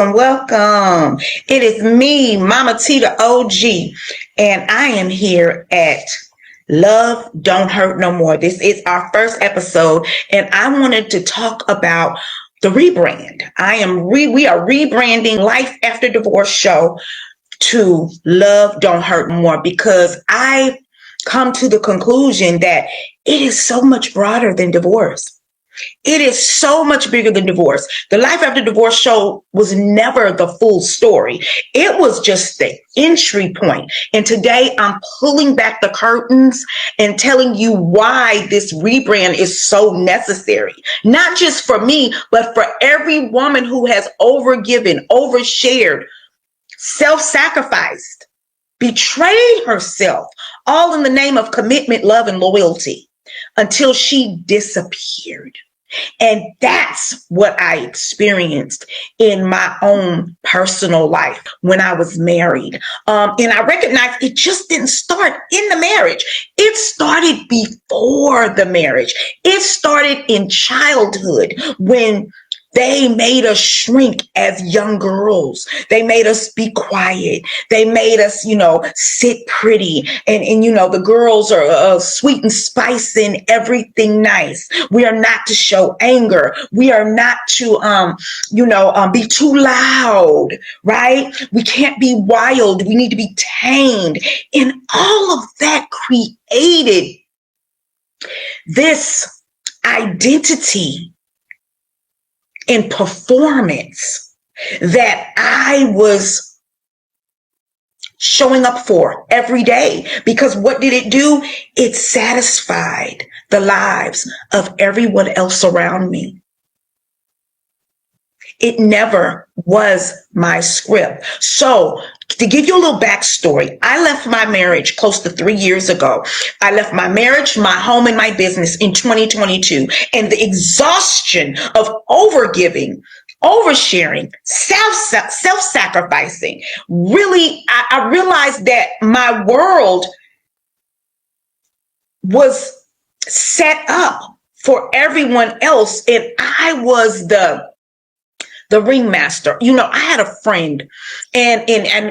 Welcome. It is me, Mama T, the OG, and I am here at Love Don't Hurt No More. This is our first episode, and I wanted to talk about the rebrand. We are rebranding Life After Divorce show to Love Don't Hurt More because I come to the conclusion that it is so much broader than divorce. It is so much bigger than divorce. The Life After Divorce show was never the full story. It was just the entry point. And today I'm pulling back the curtains and telling you why this rebrand is so necessary. Not just for me, but for every woman who has overgiven, overshared, self-sacrificed, betrayed herself, all in the name of commitment, love, and loyalty until she disappeared. And that's what I experienced in my own personal life when I was married. And I recognized it just didn't start in the marriage. It started before the marriage. It started in childhood when they made us shrink as young girls. They made us be quiet. They made us, sit pretty. And the girls are sweet and spicy and everything nice. We are not to show anger. We are not to, be too loud, right? We can't be wild. We need to be tamed. And all of that created this identity in performance that I was showing up for every day. Because what did it do? It satisfied the lives of everyone else around me. It never was my script. So to give you a little backstory, I left my marriage close to 3 years ago. I left my marriage, my home, and my business in 2022. And the exhaustion of overgiving, oversharing, self-sacrificing, really, I realized that my world was set up for everyone else. And I was the ringmaster. I had a friend and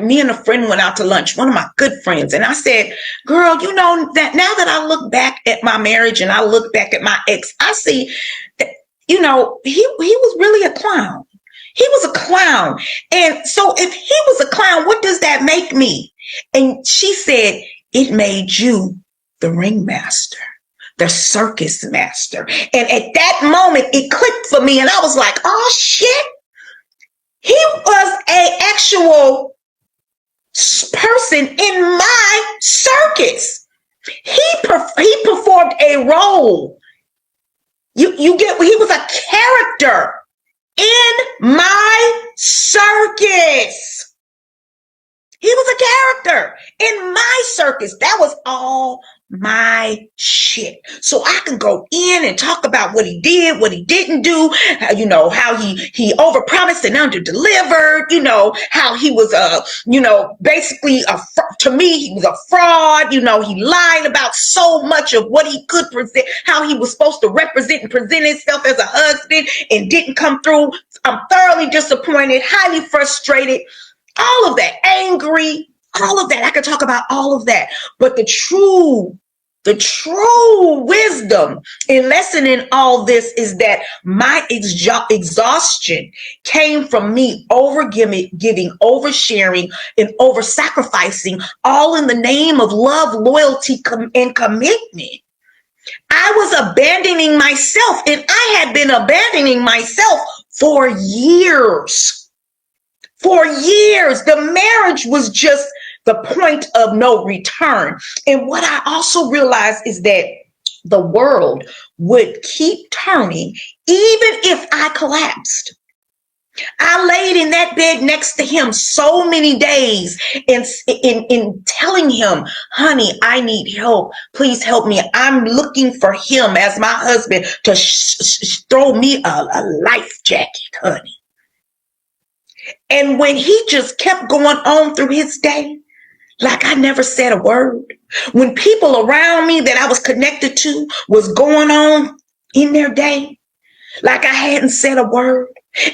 me and a friend went out to lunch, one of my good friends. And I said, girl, that now that I look back at my marriage and I look back at my ex, I see that, he was really a clown. He was a clown. And so if he was a clown, what does that make me? And she said, it made you the ringmaster, the circus master. And at that moment, it clicked for me. And I was like, oh, shit. He was an actual person in my circus. He performed a role. You get, he was a character in my circus. He was a character in my circus. That was all my shit. So I can go in and talk about what he did, what he didn't do, how he overpromised and underdelivered, how he was, basically, to me, he was a fraud. He lied about so much of what he could present, how he was supposed to represent and present himself as a husband and didn't come through. I'm thoroughly disappointed, highly frustrated, all of that, angry, all of that. I could talk about all of that. But the true wisdom and lesson in all this is that my exhaustion came from me overgiving, oversharing, and over-sacrificing, all in the name of love, loyalty, and commitment. I was abandoning myself, and I had been abandoning myself for years. For years, the marriage was just the point of no return. And what I also realized is that the world would keep turning even if I collapsed. I laid in that bed next to him so many days in telling him, honey, I need help. Please help me. I'm looking for him as my husband to throw me a life jacket, honey. And when he just kept going on through his day, like I never said a word, when people around me that I was connected to was going on in their day, like I hadn't said a word,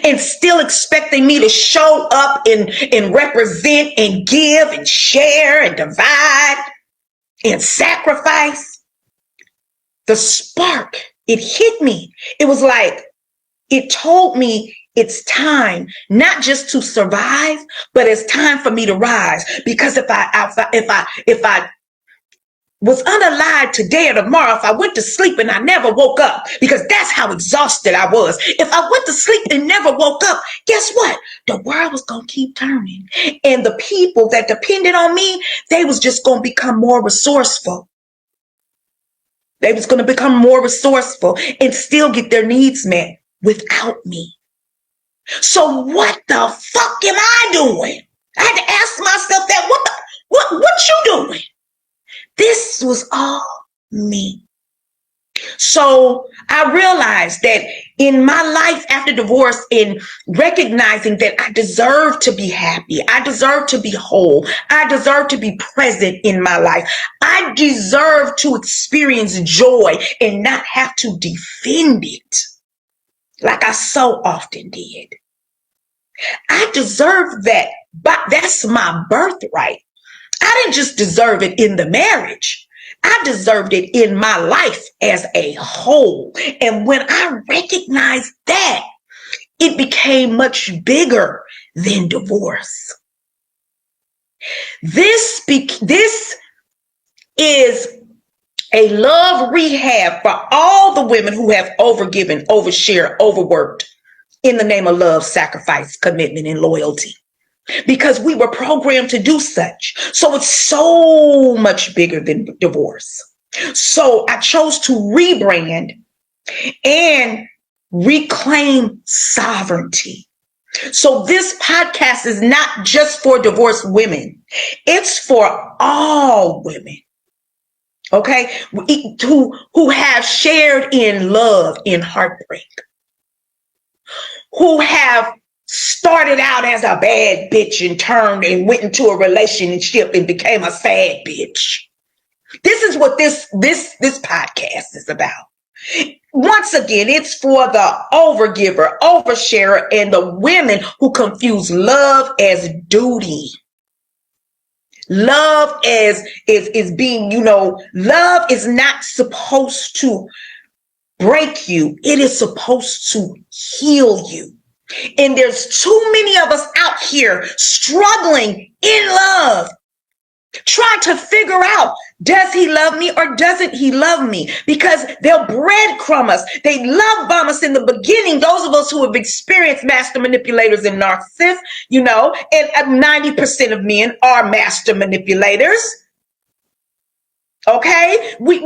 and still expecting me to show up and represent and give and share and divide and sacrifice. The spark, it hit me. It was like, it told me it's time not just to survive, but it's time for me to rise. Because if I was unalive today or tomorrow, if I went to sleep and I never woke up, because that's how exhausted I was. If I went to sleep and never woke up, guess what? The world was going to keep turning. And the people that depended on me, they was just going to become more resourceful. They was going to become more resourceful and still get their needs met without me. So what the fuck am I doing? I had to ask myself that. What you doing? This was all me. So I realized that in my life after divorce, in recognizing that I deserve to be happy, I deserve to be whole, I deserve to be present in my life, I deserve to experience joy and not have to defend it like I so often did. I deserve that, but that's my birthright. I didn't just deserve it in the marriage. I deserved it in my life as a whole. And when I recognized that, it became much bigger than divorce. This is a love rehab for all the women who have overgiven, overshared, overworked in the name of love, sacrifice, commitment, and loyalty. Because we were programmed to do such. So it's so much bigger than divorce. So I chose to rebrand and reclaim sovereignty. So this podcast is not just for divorced women. It's for all women. Okay? Who have shared in love, in heartbreak. Who have started out as a bad bitch and turned and went into a relationship and became a sad bitch. This is what this podcast is about. Once again, it's for the overgiver, oversharer, and the women who confuse love as duty. Love is being, love is not supposed to break you. It is supposed to heal you. And there's too many of us out here struggling in love, trying to figure out, does he love me or doesn't he love me? Because they'll breadcrumb us. They love bomb us in the beginning. Those of us who have experienced master manipulators and narcissists, and 90% of men are master manipulators. Okay, we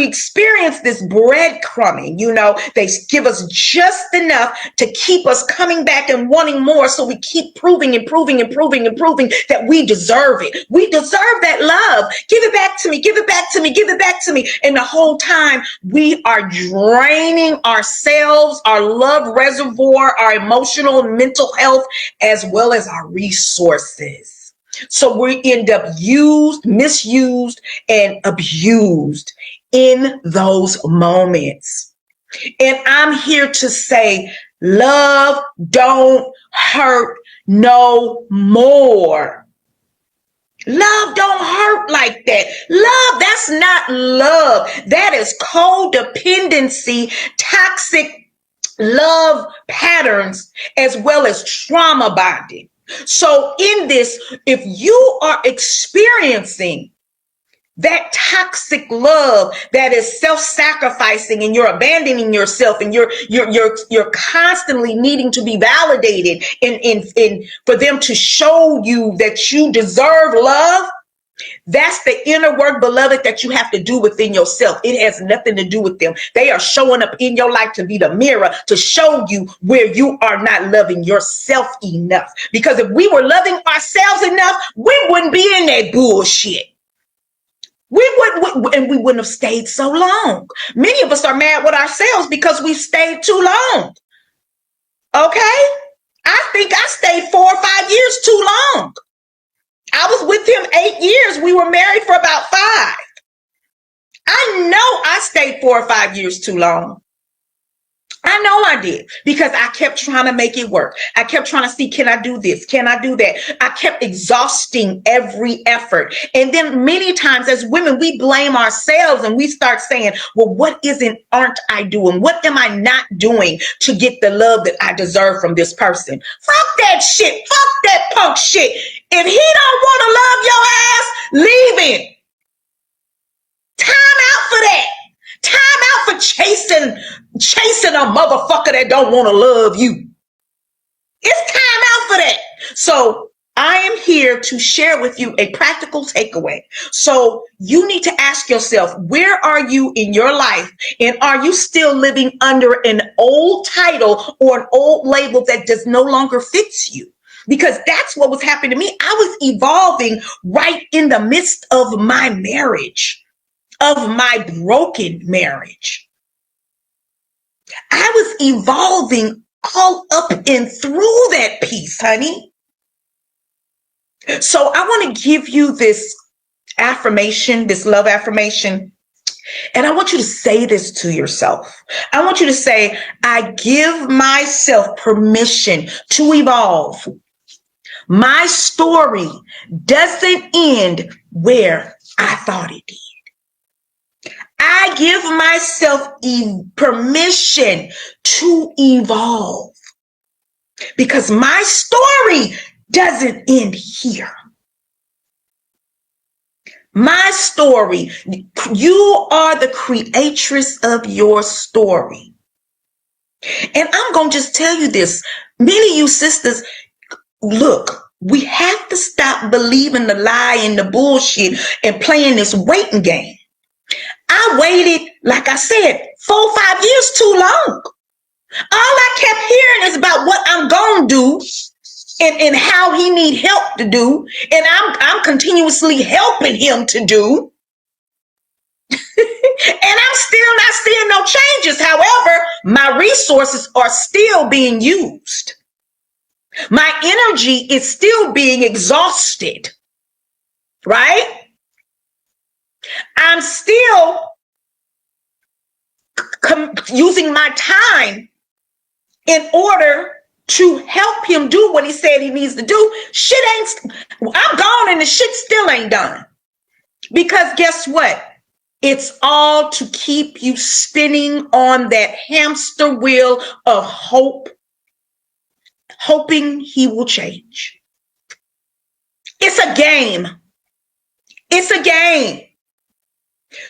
experience this breadcrumbing, they give us just enough to keep us coming back and wanting more. So we keep proving that we deserve it. We deserve that love. Give it back to me. Give it back to me. Give it back to me. And the whole time we are draining ourselves, our love reservoir, our emotional and mental health, as well as our resources. So we end up misused, and abused in those moments. And I'm here to say, love don't hurt no more. Love don't hurt like that. Love, that's not love. That is codependency, toxic love patterns, as well as trauma bonding. So in this, if you are experiencing that toxic love that is self-sacrificing, and you're abandoning yourself, and you're constantly needing to be validated in for them to show you that you deserve love, that's the inner work, beloved, that you have to do within yourself. It has nothing to do with them. They are showing up in your life to be the mirror, to show you where you are not loving yourself enough. Because if we were loving ourselves enough, we wouldn't be in that bullshit. We wouldn't have stayed so long. Many of us are mad with ourselves because we stayed too long. Okay? I think I stayed 4 or 5 years too long. I was with him 8 years. We were married for about 5. I know I stayed 4 or 5 years too long. I know I did, because I kept trying to make it work. I kept trying to see, can I do this? Can I do that? I kept exhausting every effort. And then many times as women, we blame ourselves and we start saying, well, aren't I doing? What am I not doing to get the love that I deserve from this person? Fuck that shit. Fuck that punk shit. If he don't want to love your ass, leave him. Time out for that. Time out for chasing a motherfucker that don't want to love you. It's time out for that. So I am here to share with you a practical takeaway. So you need to ask yourself, where are you in your life? And are you still living under an old title or an old label that does no longer fits you? Because that's what was happening to me. I was evolving right in the midst of my marriage, of my broken marriage. I was evolving all up and through that piece, honey. So I want to give you this affirmation, this love affirmation. And I want you to say this to yourself. I want you to say, I give myself permission to evolve. My story doesn't end where I thought it did. I give myself permission to evolve, because my story doesn't end here. My story, you are the creatress of your story. And I'm going to just tell you this. Many of you sisters, look, we have to stop believing the lie and the bullshit and playing this waiting game. I waited, like I said, 4 or 5 years too long. All I kept hearing is about what I'm going to do and how he need help to do. And I'm continuously helping him to do. And I'm still not seeing no changes. However, my resources are still being used. My energy is still being exhausted. Right? I'm still using my time in order to help him do what he said he needs to do. I'm gone and the shit still ain't done. Because guess what? It's all to keep you spinning on that hamster wheel of hope, hoping he will change. It's a game. It's a game.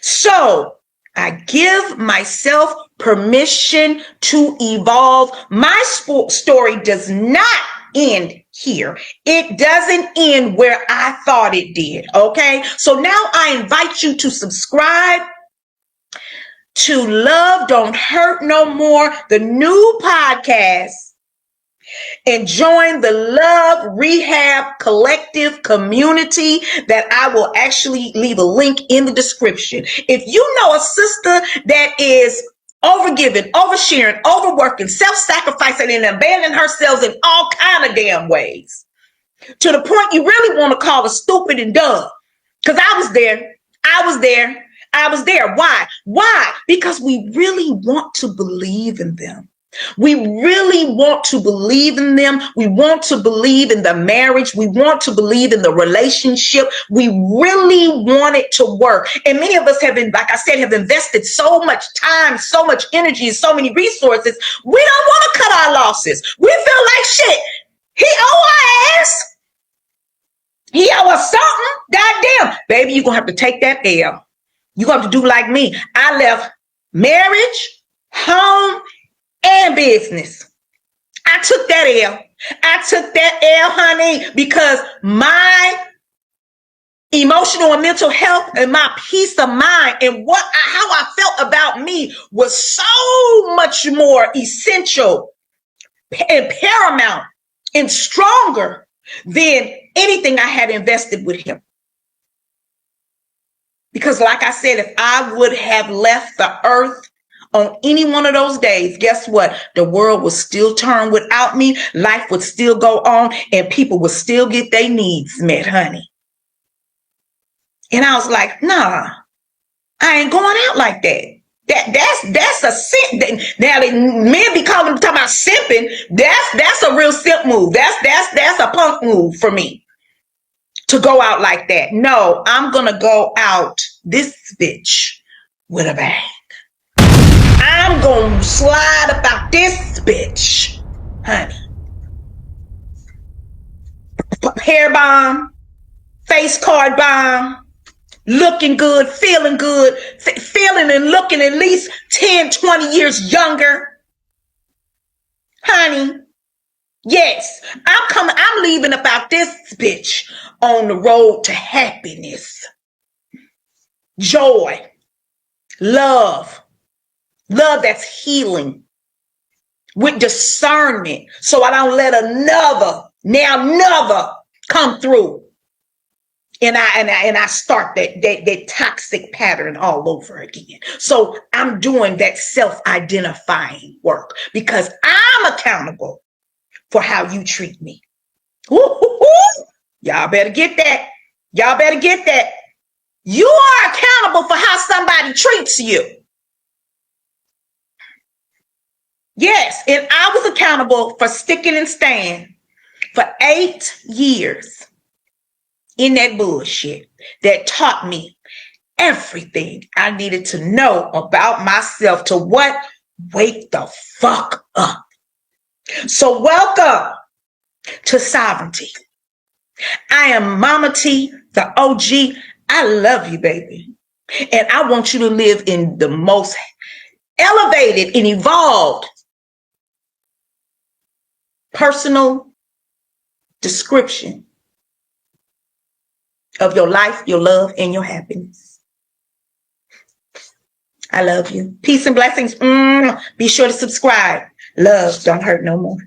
So I give myself permission to evolve. My story does not end here. It doesn't end where I thought it did. Okay. So now I invite you to subscribe to Love Don't Hurt No More, the new podcast, and join the Love Rehab Collective community that I will actually leave a link in the description. If you know a sister that is overgiving, oversharing, overworking, self-sacrificing, and abandoning herself in all kind of damn ways, to the point you really want to call her stupid and dumb, because I was there. Why? Why? Because we really want to believe in them. We really want to believe in them. We want to believe in the marriage. We want to believe in the relationship. We really want it to work. And many of us have been, like I said, have invested so much time, so much energy, and so many resources. We don't want to cut our losses. We feel like shit. He owe our ass. He owe us something. Goddamn. Baby, you're going to have to take that L. You're going to have to do like me. I left marriage, home, and business. I took that L. I took that L, honey, because my emotional and mental health and my peace of mind and how I felt about me was so much more essential and paramount and stronger than anything I had invested with him. Because like I said, if I would have left the earth on any one of those days, guess what? The world would still turn without me. Life would still go on and people would still get their needs met, honey. And I was like, nah, I ain't going out like that. That's a simp. Now men be talking about simping. That's a real simp move. That's a punk move for me to go out like that. No, I'm gonna go out this bitch with a bang. I'm gonna slide about this bitch, honey. Hair bomb, face card bomb, looking good, feeling good, feeling and looking at least 10, 20 years younger. Honey, yes, I'm leaving about this bitch on the road to happiness, joy, love that's healing with discernment, so I don't let another come through. And I start that toxic pattern all over again. So I'm doing that self-identifying work because I'm accountable for how you treat me. Ooh. Y'all better get that. Y'all better get that. You are accountable for how somebody treats you. Yes, and I was accountable for sticking and staying for 8 years in that bullshit that taught me everything I needed to know about myself to what? Wake the fuck up. So welcome to Sovereignty. I am Mama T, the OG. I love you, baby. And I want you to live in the most elevated and evolved personal description of your life, your love, and your happiness. I love you. Peace and blessings. Be sure to subscribe. Love don't hurt no more.